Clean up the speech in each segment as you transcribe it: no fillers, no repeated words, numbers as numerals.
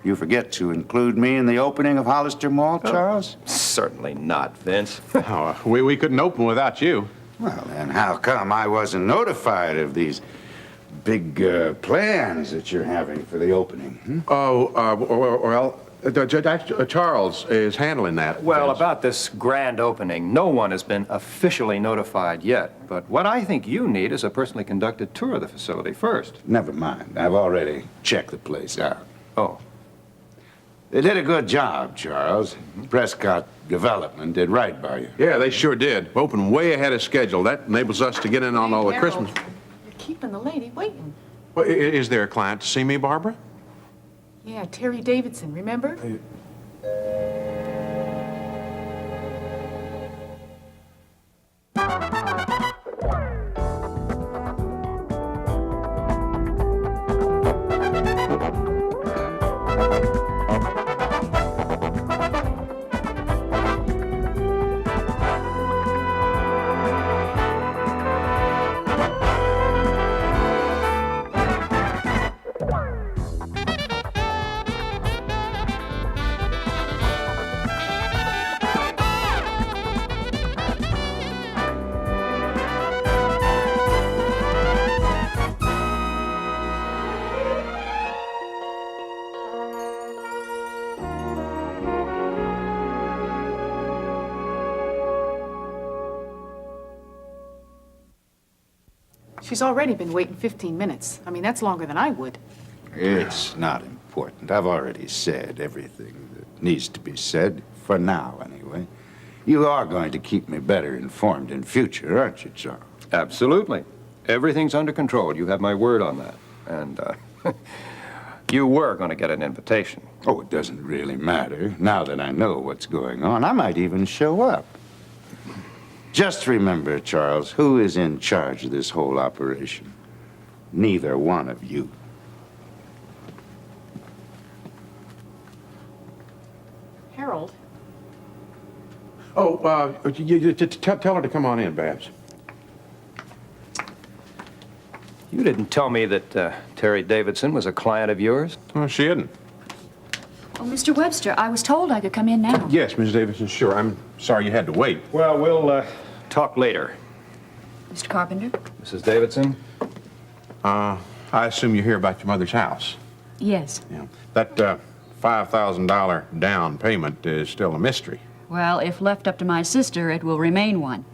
You forget to include me in the opening of Hollister Mall, Charles? Certainly not, Vince. Oh, we couldn't open without you. Well, then how come I wasn't notified of these big plans that you're having for the opening? Hmm? Charles is handling that. Well, Vince. about this grand opening, no one has been officially notified yet. But what I think you need is a personally conducted tour of the facility first. Never mind. I've already checked the place out. Oh, They did a good job, Charles. Prescott Development did right by you. Yeah, they sure did. Open way ahead of schedule. That enables us to get in on all the Christmas. You're keeping the lady waiting. Well, is there a client to see me, Barbara? Yeah, Terry Davidson, remember? She's already been waiting 15 minutes. I mean, that's longer than I would. It's not important. I've already said everything that needs to be said, for now, anyway. You are going to keep me better informed in future, aren't you, Charles? absolutely. Everything's under control. You have my word on that. And you were going to get an invitation. Oh, it doesn't really matter. Now that I know what's going on, I might even show up. Just remember, Charles, who is in charge of this whole operation? Neither one of you. Harold? Oh, tell her to come on in, Babs. You didn't tell me that Terry Davidson was a client of yours? Oh, she isn't. Oh, Mr. Webster, I was told I could come in now. Yes, Ms. Davidson, sure. I'm sorry you had to wait. Well, we'll talk later. Mr. Carpenter? Mrs. Davidson? I assume you hear about your mother's house. Yes. Yeah. That $5,000 down payment is still a mystery. Well, if left up to my sister, it will remain one.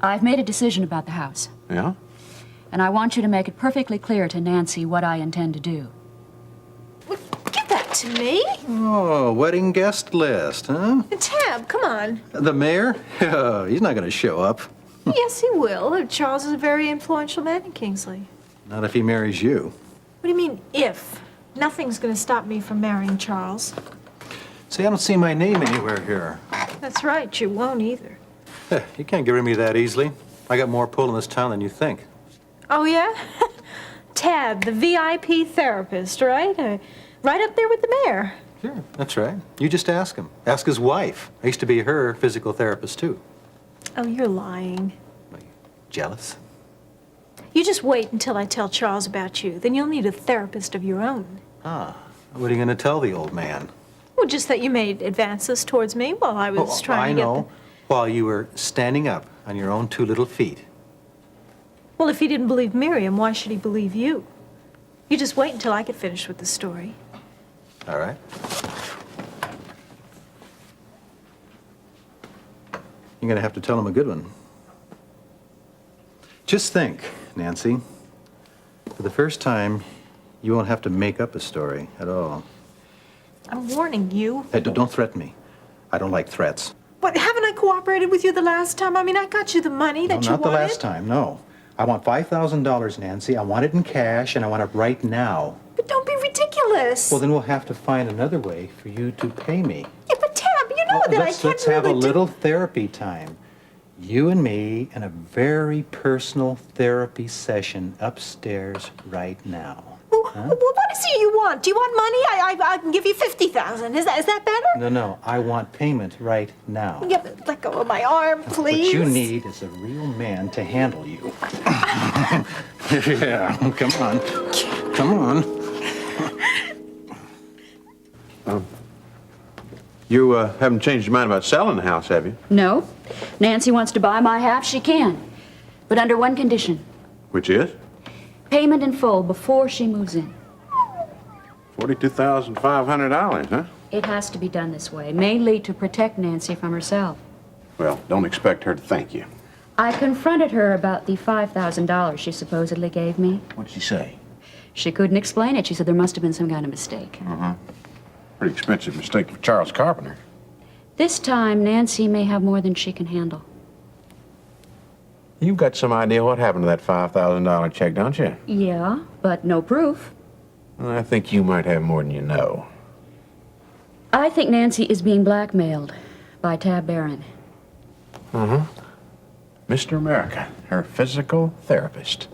I've made a decision about the house, Yeah? and I want you to make it perfectly clear to Nancy what I intend to do. Give that to me. Oh, wedding guest list, huh? Tab, come on. The mayor? He's not going to show up. Yes, he will. Charles is a very influential man in Kingsley. Not if he marries you. What do you mean, if? Nothing's going to stop me from marrying Charles. See, I don't see my name anywhere here. That's right, you won't either. You can't get rid of me that easily. I got more pull in this town than you think. Oh, yeah? Tab, the VIP therapist, right? Right up there with the mayor. Sure, that's right. You just ask him. Ask his wife. I used to be her physical therapist, too. Oh, you're lying. Are you jealous? You just wait until I tell Charles about you. Then you'll need a therapist of your own. Ah, what are you going to tell the old man? Well, just that you made advances towards me while I was trying to get I know. While you were standing up on your own two little feet. Well, if he didn't believe Miriam, why should he believe you? You just wait until I get finished with the story. All right. You're going to have to tell him a good one. Just think, Nancy. For the first time, you won't have to make up a story at all. I'm warning you. Hey, don't threaten me. I don't like threats. But haven't I cooperated with you the last time? I mean, I got you the money that you not wanted. the last time, no. I want $5,000, Nancy. I want it in cash, and I want it right now. But don't be ridiculous. Well, then we'll have to find another way for you to pay me. Yeah, but Tab, you know that I can't Let's have a really little therapy time. You and me in a very personal therapy session upstairs right now. Well, what is it you want? Do you want money? I can give you 50,000. Is that better? No, I want payment right now. Yeah, but let go of my arm, please. What you need is a real man to handle you. Yeah, come on. Come on. You haven't changed your mind about selling the house, have you? No. Nancy wants to buy my half, she can. But under one condition. Which is? Payment in full before she moves in. $42,500, huh? It has to be done this way, mainly to protect Nancy from herself. Well, don't expect her to thank you. I confronted her about the $5,000 she supposedly gave me. What'd she say? She couldn't explain it. She said there must have been some kind of mistake. Pretty expensive mistake for Charles Carpenter. This time, Nancy may have more than she can handle. You've got some idea what happened to that $5,000 check, don't you? Yeah, but no proof. I think you might have more than you know. I think Nancy is being blackmailed by Tab Barron. Mr. America, her physical therapist.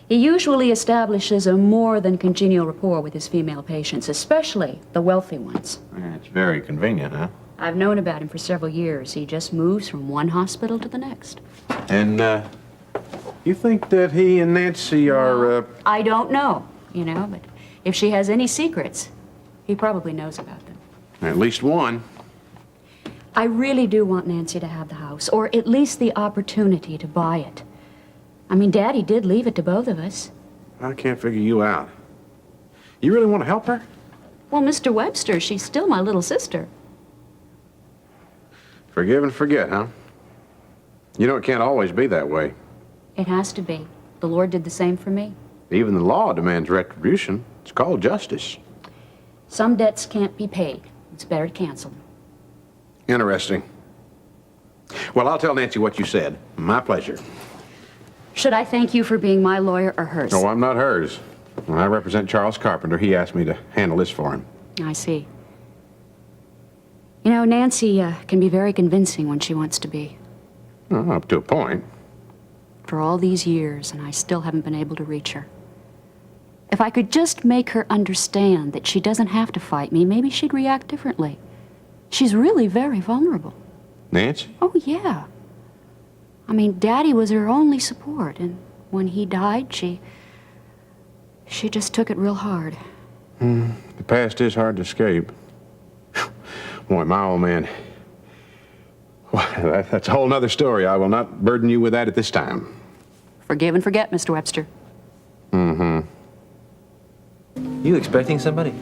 He usually establishes a more than congenial rapport with his female patients, especially the wealthy ones. It's very convenient, huh? I've known about him for several years. He just moves from one hospital to the next. And, you think that he and Nancy are, I don't know, but if she has any secrets, he probably knows about them. at least one? I really do want Nancy to have the house, or at least the opportunity to buy it. I mean, Daddy did leave it to both of us. I can't figure you out. You really want to help her? Well, Mr. Webster, she's still my little sister. Forgive and forget, huh? You know, it can't always be that way. It has to be. The Lord did the same for me. Even the law demands retribution. It's called justice. Some debts can't be paid. It's better to cancel them. Interesting. Well, I'll tell Nancy what you said. My pleasure. Should I thank you for being my lawyer or hers? No, I'm not hers. I represent Charles Carpenter. He asked me to handle this for him. I see. Nancy can be very convincing when she wants to be. Well, up to a point. For all these years, and I still haven't been able to reach her. If I could just make her understand that she doesn't have to fight me, maybe she'd react differently. She's really very vulnerable. Nancy? Oh, yeah. I mean, Daddy was her only support, and when he died, she just took it real hard. The past is hard to escape. Boy, my old man. Well, that's a whole nother story. I will not burden you with that at this time. Forgive and forget, Mr. Webster. You expecting somebody?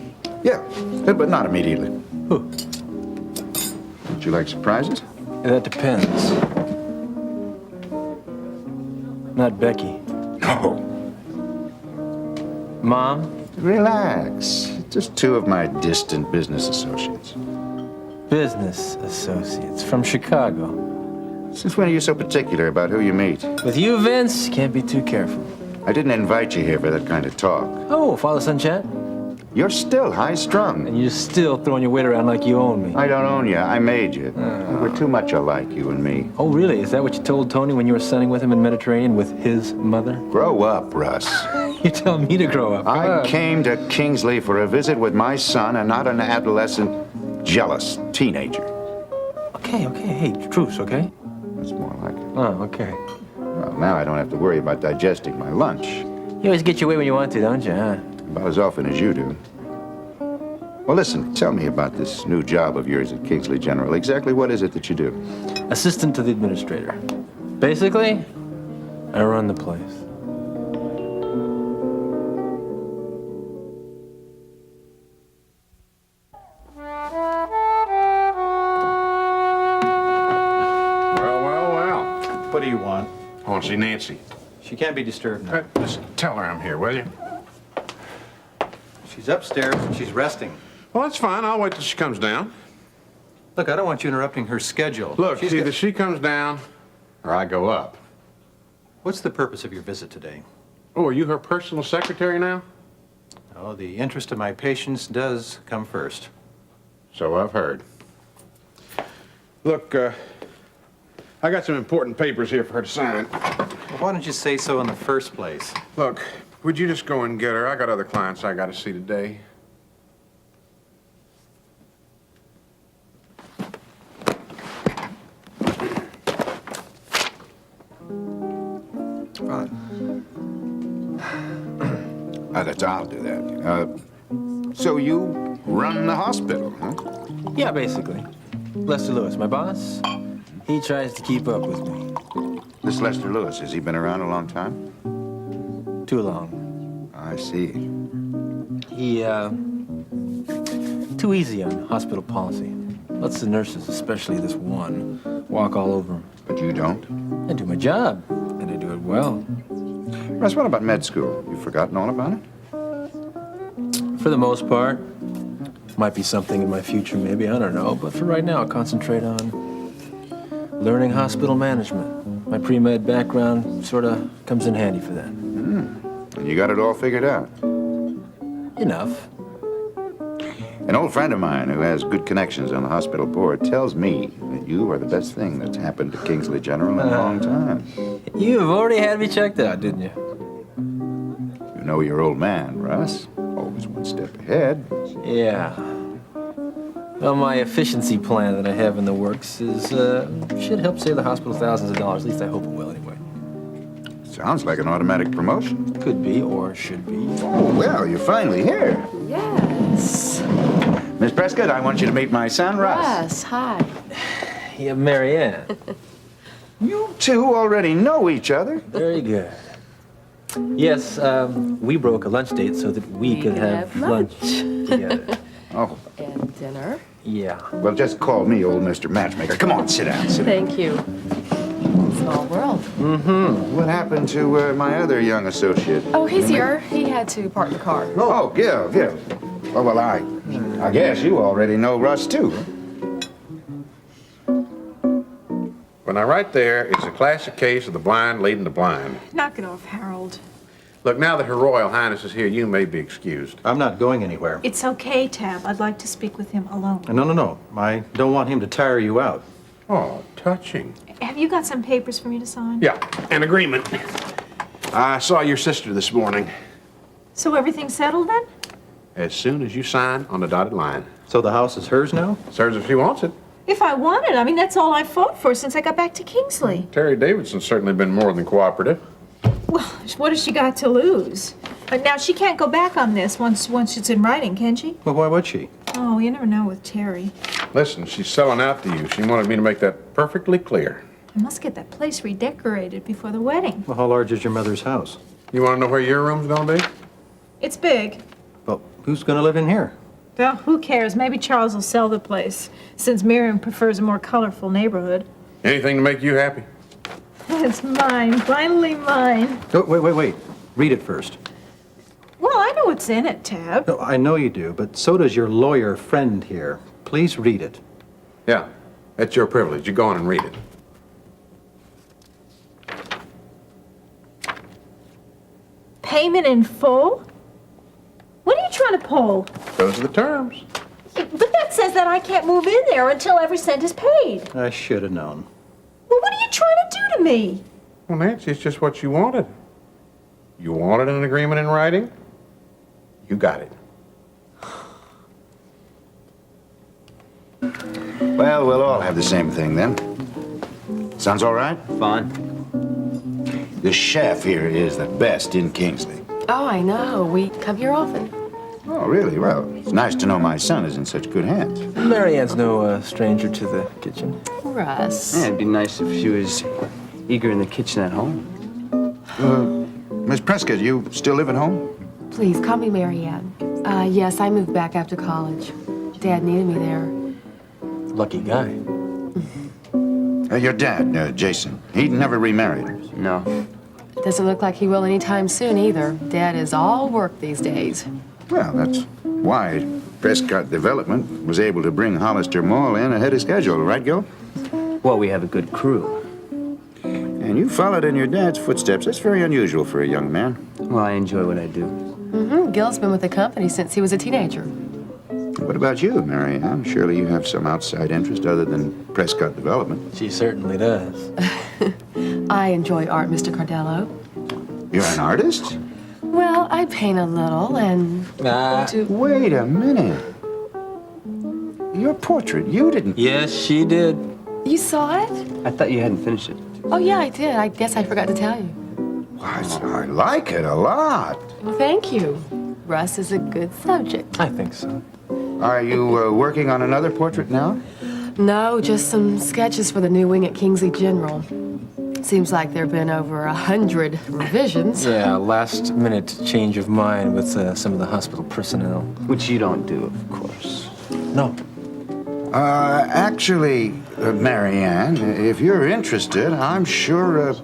Yeah, but not immediately. Who? Would you like surprises? That depends. Not Becky. No. Mom? Relax. Just two of my distant business associates. Business associates from Chicago. Since when are you so particular about who you meet? With you, Vince, can't be too careful. I didn't invite you here for that kind of talk. Oh, father-son chat? You're still high-strung. And you're still throwing your weight around like you own me. I don't own you. I made you. We're too much alike, you and me. Oh, really? Is that what you told Tony when you were sunning with him in Mediterranean with his mother? Grow up, Russ. You tell me to grow up. I came to Kingsley for a visit with my son and not an adolescent, jealous teenager. Okay. Hey, truce, okay? That's more like it. Oh, okay. Well, now I don't have to worry about digesting my lunch. You always get your way when you want to, don't you, huh? About as often as you do. Well, listen, tell me about this new job of yours at Kingsley General. Exactly what is it that you do? Assistant to the administrator. Basically, I run the place. Well. What do you want? I want to see Nancy. She can't be disturbed now. Just tell her I'm here, will you? She's upstairs and she's resting. Well, that's fine. I'll wait till she comes down. Look, I don't want you interrupting her schedule. Look, She's either got- she comes down or I go up. What's the purpose of your visit today? Oh, are you her personal secretary now? Oh, the interest of my patients does come first. So I've heard. Look, I got some important papers here for her to sign. Well, why don't you say so in the first place? Look, would you just go and get her? I got other clients I got to see today. I'll do that. So you run the hospital, huh? Yeah, basically. Lester Lewis, my boss, he tries to keep up with me. This Lester Lewis, has he been around a long time? Too long. I see. He, too easy on hospital policy. Lets the nurses, especially this one, walk all over him. But you don't? I do my job, and I do it well. Russ, what about med school? You've forgotten all about it? For the most part. Might be something in my future, maybe, I don't know. But for right now, I'll concentrate on learning hospital management. My pre-med background sort of comes in handy for that. And you got it all figured out? Enough. An old friend of mine who has good connections on the hospital board tells me that you are the best thing that's happened to Kingsley General in a long time. You've already had me checked out, didn't you? You know your old man, Russ. Always one step ahead. Yeah. Well, my efficiency plan that I have in the works is, should help save the hospital thousands of dollars. At least I hope it will, anyway. Sounds like an automatic promotion. Could be, or should be. Oh, well, you're finally here. Yes. Miss Prescott, I want you to meet my son, Russ. Yes, hi. Yeah, Marianne. You two already know each other. Very good. Yes, we broke a lunch date so that we could have lunch together. Oh, And dinner. Yeah. well, just call me old Mr. Matchmaker. Come on, sit down, sit down. Thank you. Small world. What happened to my other young associate? Oh, he's here. He had to park the car. Oh, Gil. Oh, well, I guess you already know Russ, too. Well, now, right there is a classic case of the blind leading the blind. Knock it off, Harold. Look, now that Her Royal Highness is here, you may be excused. I'm not going anywhere. It's okay, Tab. I'd like to speak with him alone. No. I don't want him to tire you out. Oh, touching. Have you got some papers for me to sign? Yeah, an agreement. I saw your sister this morning. So everything's settled then? As soon as you sign on the dotted line. So the house is hers now? Serves if she wants it. If I want it. I mean, that's all I fought for since I got back to Kingsley. Terry Davidson's certainly been more than cooperative. Well, what has she got to lose? Now, she can't go back on this once it's in writing, can she? Well, why would she? Oh, you never know with Terry. Listen, she's selling out to you. She wanted me to make that perfectly clear. I must get that place redecorated before the wedding. Well, how large is your mother's house? You want to know where your room's gonna be? It's big. Well, who's going to live in here? Well, who cares? Maybe Charles will sell the place, since Miriam prefers a more colorful neighborhood. Anything to make you happy. It's mine. Finally mine. Oh, wait. Read it first. Well, I know what's in it, Tab. No, I know you do, but so does your lawyer friend here. Please read it. Yeah, that's your privilege. You go on and read it. Payment in full? What are you trying to pull? Those are the terms. But that says that I can't move in there until every cent is paid. I should have known. Well, what are you trying to do to me? Well, Nancy, it's just what you wanted. You wanted an agreement in writing? You got it. Well, we'll all have the same thing then. Sounds all right? Fine. The chef here is the best in Kingsley. Oh, I know. We come here often. Oh, really? Well, it's nice to know my son is in such good hands. Marianne's no stranger to the kitchen. Russ. Yeah, it'd be nice if she was eager in the kitchen at home. Miss Prescott, you still live at home? Please, call me Marianne. Yes, I moved back after college. Dad needed me there. Lucky guy. Your dad, Jason, he never remarried. No. Doesn't look like he will anytime soon either. Dad is all work these days. Well, that's why Prescott Development was able to bring Hollister Mall in ahead of schedule, right, Gil? Well, we have a good crew. And you followed in your dad's footsteps. That's very unusual for a young man. Well, I enjoy what I do. Gil's been with the company since he was a teenager. What about you, Marianne? Surely you have some outside interest other than Prescott Development. She certainly does. I enjoy art, Mr. Cardello. You're an artist? Well, I paint a little and... Wait a minute. Your portrait, you didn't... Yes, she did. You saw it? I thought you hadn't finished it. Oh, yeah, I did. I guess I forgot to tell you. I like it a lot. Well, thank you. Russ is a good subject. I think so. Are you working on another portrait now? No, just some sketches for the new wing at Kingsley General. Seems like there have been over 100 revisions. Yeah, last minute change of mind with some of the hospital personnel. Which you don't do, of course. No. Actually, Marianne, if you're interested, I'm sure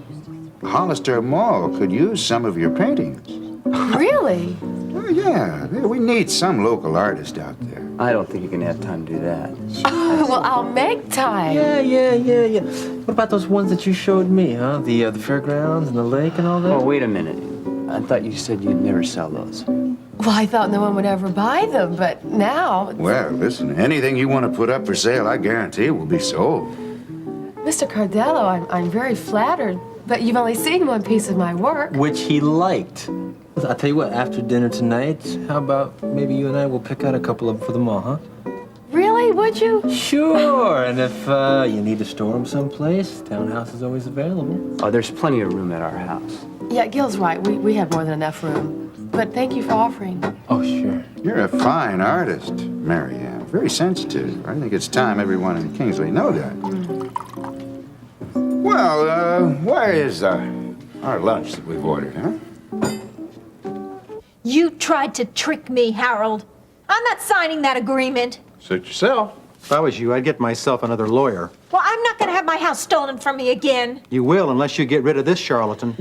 Hollister Mall could use some of your paintings. Really? Oh, yeah, we need some local artist out there. I don't think you're gonna have time to do that. Well, I'll make time. Yeah. What about those ones that you showed me, huh? The fairgrounds and the lake and all that? Oh, wait a minute. I thought you said you'd never sell those. Well, I thought no one would ever buy them, but now... Well, listen, anything you want to put up for sale, I guarantee will be sold. Mr. Cardello, I'm very flattered, but you've only seen one piece of my work. Which he liked. I'll tell you what, after dinner tonight, how about maybe you and I will pick out a couple of them for the mall, huh? Really? Would you? Sure, and if you need to store them someplace, townhouse is always available. Oh, there's plenty of room at our house. Yeah, Gil's right. We have more than enough room. But thank you for offering. Oh, sure. You're a fine artist, Marianne. Very sensitive. I think it's time everyone in Kingsley know that. Well, where is our lunch that we've ordered, huh? You tried to trick me, Harold. I'm not signing that agreement. Suit yourself. If I was you, I'd get myself another lawyer. Well, I'm not going to have my house stolen from me again. You will, unless you get rid of this charlatan.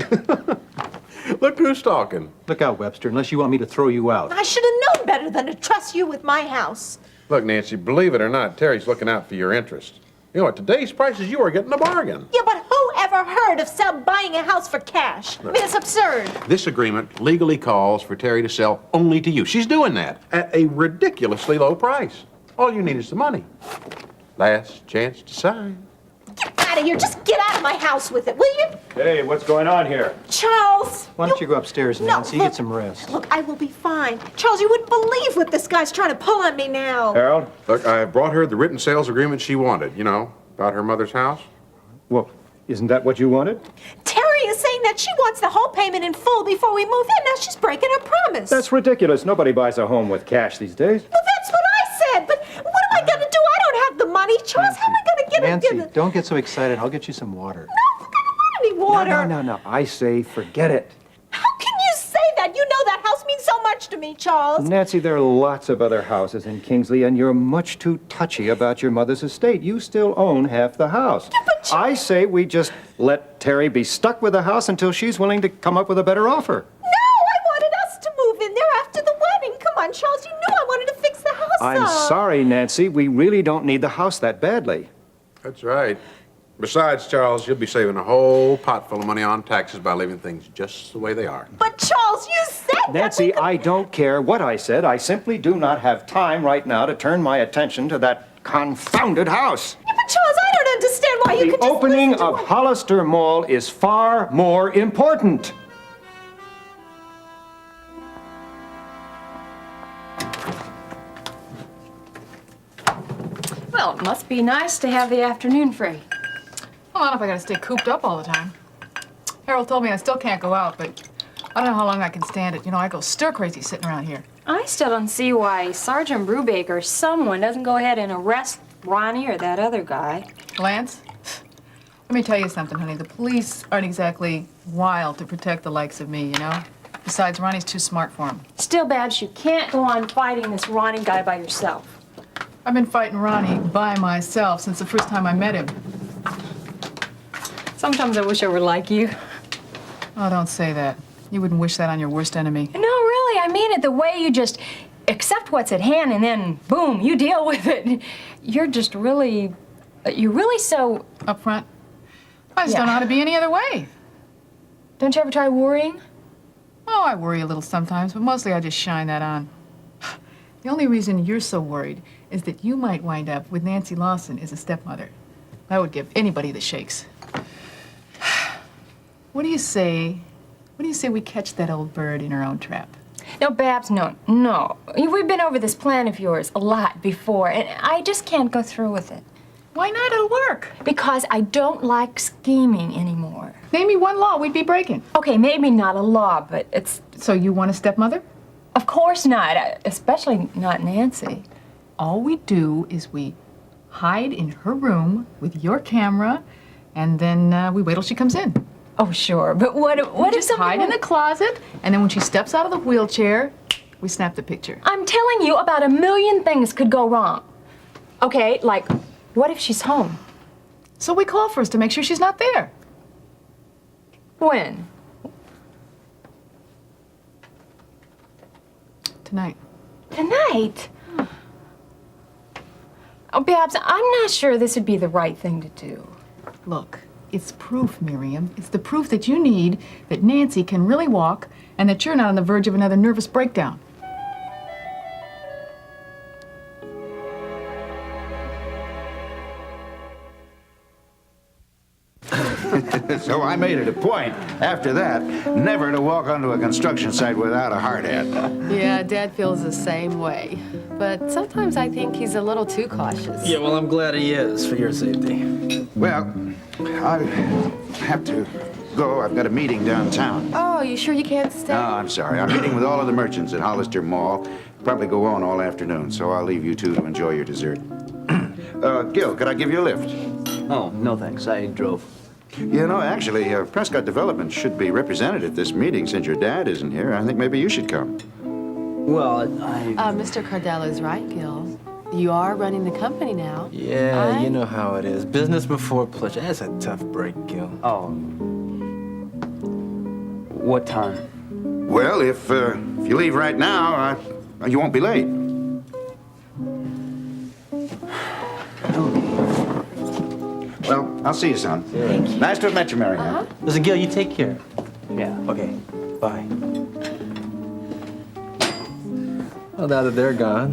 Look who's talking. Look out, Webster, unless you want me to throw you out. I should have known better than to trust you with my house. Look, Nancy, believe it or not, Terry's looking out for your interest. You know, at today's prices, you are getting a bargain. Yeah, but who ever heard of buying a house for cash? I mean, it's absurd. This agreement legally calls for Terry to sell only to you. She's doing that at a ridiculously low price. All you need is the money. Last chance to sign. Get out of here. Just get out of my house with it, will you? Hey, what's going on here? Charles! Why don't you go upstairs, No, Nancy? look- Get some rest. Look, I will be fine. Charles, you wouldn't believe what this guy's trying to pull on me now. Harold? Look, I brought her the written sales agreement she wanted, you know, about her mother's house. Well, isn't that what you wanted? Terry is saying that she wants the whole payment in full before we move in. Now she's breaking her promise. That's ridiculous. Nobody buys a home with cash these days. Well, that's what I said. But what am I going to do? I don't have the money. Charles, how am I going to get Nancy, it? don't get so excited. I'll get you some water. No, I don't want any water. No. I say forget it. How can you say that? You know that house means so much to me, Charles. Nancy, there are lots of other houses in Kingsley, and you're much too touchy about your mother's estate. You still own half the house. Yeah, but I say we just let Terry be stuck with the house until she's willing to come up with a better offer. No, I wanted us to move in there after the wedding. Come on, Charles, you knew I wanted to fix the house I'm up. sorry, Nancy. We really don't need the house that badly. That's right. Besides, Charles, you'll be saving a whole pot full of money on taxes by leaving things just the way they are. But Charles, you said Nancy, that we I don't care what I said. I simply do not have time right now to turn my attention to that confounded house. Yeah, but Charles, I don't understand why you The could just opening listen to of what- Hollister Mall is far more important. Well, it must be nice to have the afternoon free. Well, not if I gotta stay cooped up all the time. Harold told me I still can't go out, but I don't know how long I can stand it. You know, I go stir-crazy sitting around here. I still don't see why Sergeant Brubaker or someone doesn't go ahead and arrest Ronnie or that other guy. Lance, let me tell you something, honey. The police aren't exactly wild to protect the likes of me, you know? Besides, Ronnie's too smart for him. Still, Babs, you can't go on fighting this Ronnie guy by yourself. I've been fighting Ronnie by myself since the first time I met him. Sometimes I wish I were like you. Oh, don't say that. You wouldn't wish that on your worst enemy. No, really, I mean it. The way you just accept what's at hand and then, boom, you deal with it. You're just really, you're really so... Up front? I just don't know how to be any other way. Don't you ever try worrying? Oh, I worry a little sometimes, but mostly I just shine that on. The only reason you're so worried is that you might wind up with Nancy Lawson as a stepmother. That would give anybody the shakes. What do you say we catch that old bird in her own trap? No, Babs, no. We've been over this plan of yours a lot before, and I just can't go through with it. Why not? It'll work. Because I don't like scheming anymore. Name me one law we'd be breaking. Okay, maybe not a law, but it's... So you want a stepmother? Of course not, especially not Nancy. All we do is we hide in her room with your camera, and then we wait till she comes in. Oh, sure, but what We if just something hide in the went- closet, and then when she steps out of the wheelchair, we snap the picture. I'm telling you, about a million things could go wrong. Okay, like, what if she's home? So we call first to make sure she's not there. When? Tonight. Tonight? Oh, Babs, I'm not sure this would be the right thing to do. Look, it's proof, Miriam. It's the proof that you need that Nancy can really walk and that you're not on the verge of another nervous breakdown. So I made it a point, after that, never to walk onto a construction site without a hard hat. Yeah, Dad feels the same way. But sometimes I think he's a little too cautious. Yeah, well, I'm glad he is for your safety. Well, I have to go. I've got a meeting downtown. Oh, you sure you can't stay? No, I'm sorry. I'm meeting with all of the merchants at Hollister Mall. Probably go on all afternoon, so I'll leave you two to enjoy your dessert. Gil, could I give you a lift? Oh, no thanks. I drove. You know, actually, Prescott Development should be represented at this meeting since your dad isn't here. I think maybe you should come. Well, Mr. Cardello's right, Gil. You are running the company now. Yeah, you know how it is. Business before pleasure. That's a tough break, Gil. Oh. What time? Well, if you leave right now, you won't be late. Well, I'll see you, son. Thank you. Nice to have met you, Mary Ann. Listen, Gil, you take care. Yeah. Okay, bye. Well, now that they're gone,